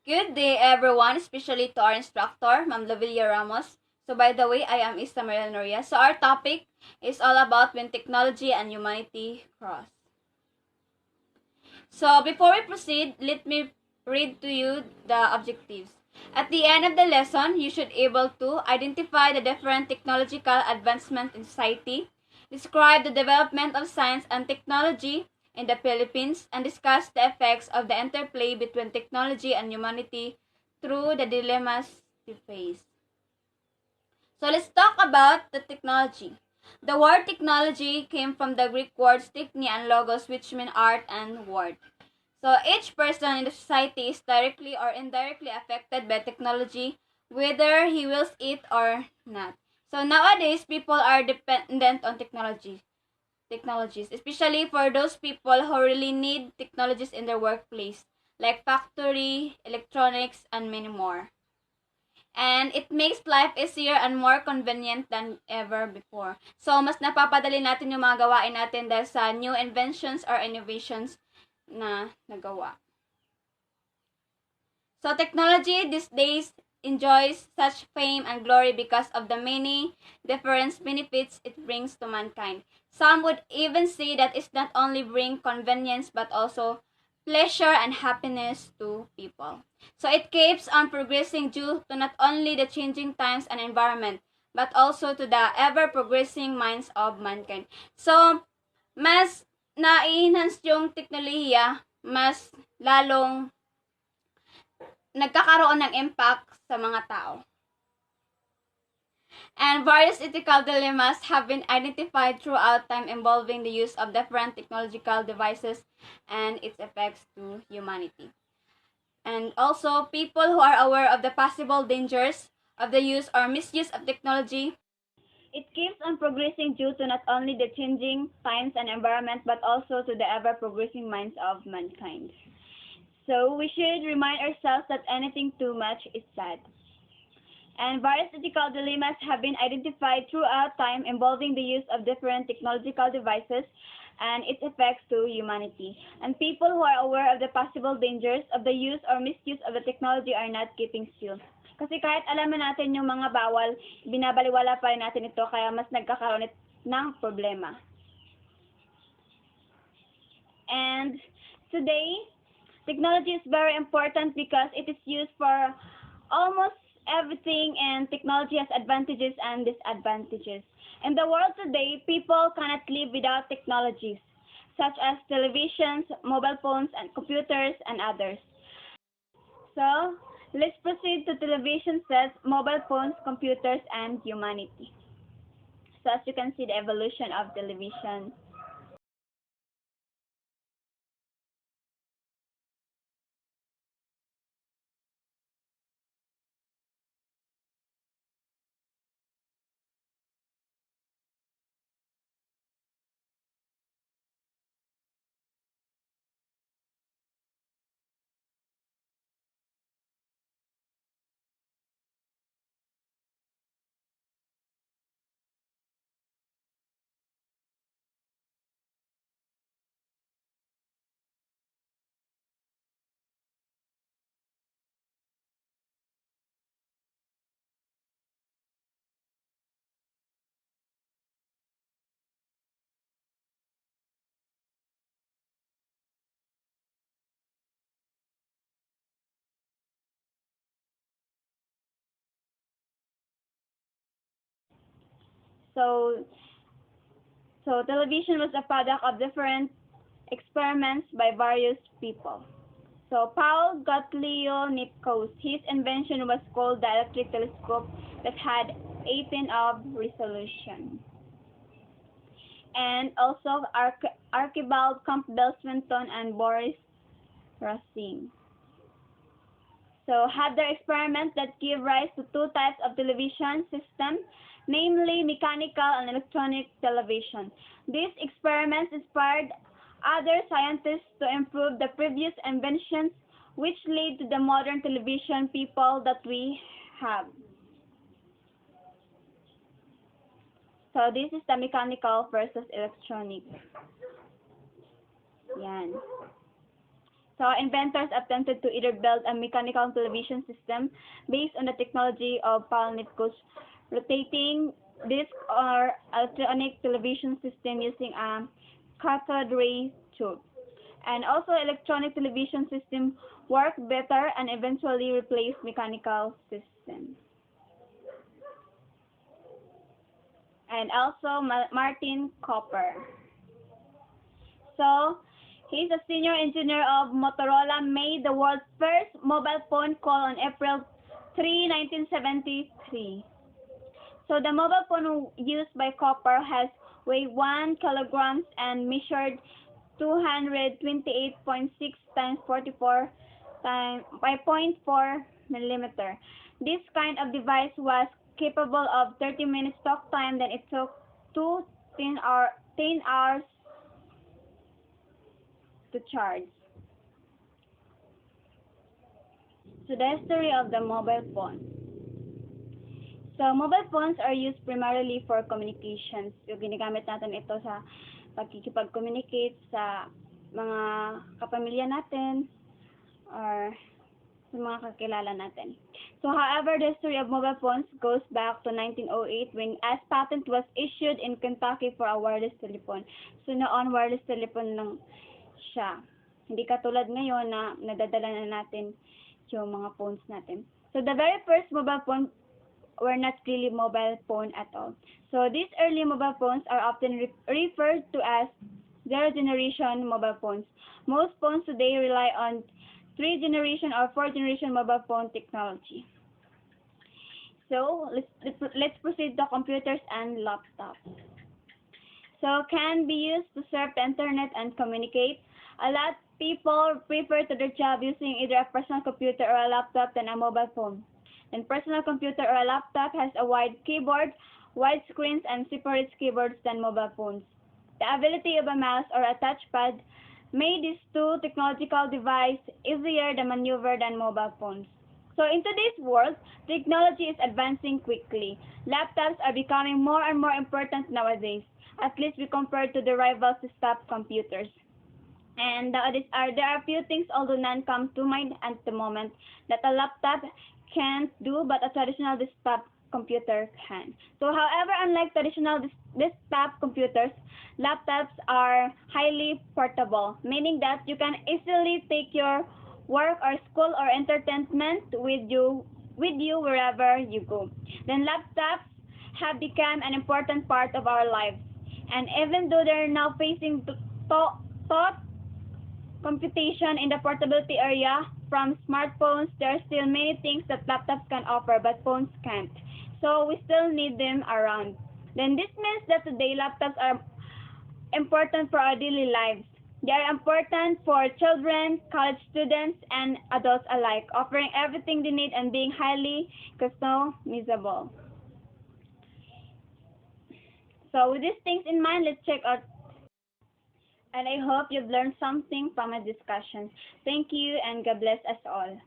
Good day, everyone, especially to our instructor, Ma'am Lavilla Ramos. So, by the way, I am Ista Maria Noria. So, our topic is all about when technology and humanity cross. So, before we proceed, let me read to you the objectives. At the end of the lesson, you should be able to identify the different technological advancements in society, describe the development of science and technology in the Philippines, and discuss the effects of the interplay between technology and humanity through the dilemmas we face. So let's talk about the technology. The word technology came from the Greek words techne and logos, which mean art and word. So each person in the society is directly or indirectly affected by technology, whether he wills it or not. So nowadays, people are dependent on technologies, especially for those people who really need technologies in their workplace, like factory, electronics, and many more. And it makes life easier and more convenient than ever before. So, mas napapadali natin yung mga gawain natin dahil sa new inventions or innovations na nagawa. So, technology these days enjoys such fame and glory because of the many different benefits it brings to mankind. Some would even say that it's not only bring convenience but also pleasure and happiness to people. So it keeps on progressing due to not only the changing times and environment, but also to the ever-progressing minds of mankind. So, mas na-enhance yung teknolohiya, mas lalong nagkakaroon ng impact sa mga tao. And various ethical dilemmas have been identified throughout time involving the use of different technological devices and its effects to humanity. And also, people who are aware of the possible dangers of the use or misuse of technology. It keeps on progressing due to not only the changing times and environment, but also to the ever-progressing minds of mankind. So, we should remind ourselves that anything too much is bad. And various ethical dilemmas have been identified throughout time involving the use of different technological devices and its effects to humanity. And people who are aware of the possible dangers of the use or misuse of the technology are not keeping still. Kasi kahit alam na natin yung mga bawal, binabaliwala pa rin natin ito kaya mas nagkakaroon ng problema. And today, technology is very important because it is used for almost everything, and technology has advantages and disadvantages. In the world today, people cannot live without technologies, such as televisions, mobile phones, and computers, and others. So, let's proceed to television sets, mobile phones, computers, and humanity. So, as you can see, the evolution of television. So, television was a product of different experiments by various people. So Paul Gottlieb Nipkow, his invention was called the electric telescope that had 18 of resolution. And also Archibald Campbell Swinton and Boris Racine. So had their experiments that give rise to two types of television system, namely mechanical and electronic television. These experiments inspired other scientists to improve the previous inventions, which lead to the modern television people that we have. So this is the mechanical versus electronic. Yan. So inventors attempted to either build a mechanical television system based on the technology of Palnitko's rotating disc or electronic television system using a cathode ray tube. And also electronic television system work better and eventually replace mechanical system. And also Martin Cooper. So, he's a senior engineer of Motorola, made the world's first mobile phone call on April 3, 1973. So, the mobile phone used by Cooper has weighed 1 kilograms and measured 228.6 times 44 by 0.4 millimeter. This kind of device was capable of 30 minutes talk time, then it took 10 hours to charge. So the history of the mobile phone. So mobile phones are used primarily for communications. So ginagamit natin ito sa pagkikipag-communicate sa mga kapamilya natin or sa mga kakilala natin. So however, the history of mobile phones goes back to 1908 when as patent was issued in Kentucky for a wireless telephone. So noon wireless telephone lang siya. Hindi katulad ngayon na nadadala na natin yung mga phones natin. So the very first mobile phone were not really mobile phone at all. So these early mobile phones are often referred to as zero generation mobile phones. Most phones today rely on 3 generation or 4 generation mobile phone technology. So let's proceed to computers and laptops. So can be used to surf the internet and communicate. A lot of people prefer to their job using either a personal computer or a laptop than a mobile phone. And personal computer or a laptop has a wide keyboard, wide screens, and separate keyboards than mobile phones. The ability of a mouse or a touchpad made these two technological devices easier to maneuver than mobile phones. So in today's world, technology is advancing quickly. Laptops are becoming more and more important nowadays, at least we compare to the rival desktop computers. And there are few things, although none come to mind at the moment, that a laptop can't do, but a traditional desktop computer can. So, however, unlike traditional desktop computers, laptops are highly portable, meaning that you can easily take your work or school or entertainment with you wherever you go. Then laptops have become an important part of our lives, and even though they're now facing thought computation in the portability area from smartphones, there are still many things that laptops can offer but phones can't. So we still need them around. Then this means that today laptops are important for our daily lives. They are important for children, college students, and adults alike, offering everything they need and being highly customizable. So with these things in mind, let's check out. And I hope you've learned something from my discussion. Thank you and God bless us all.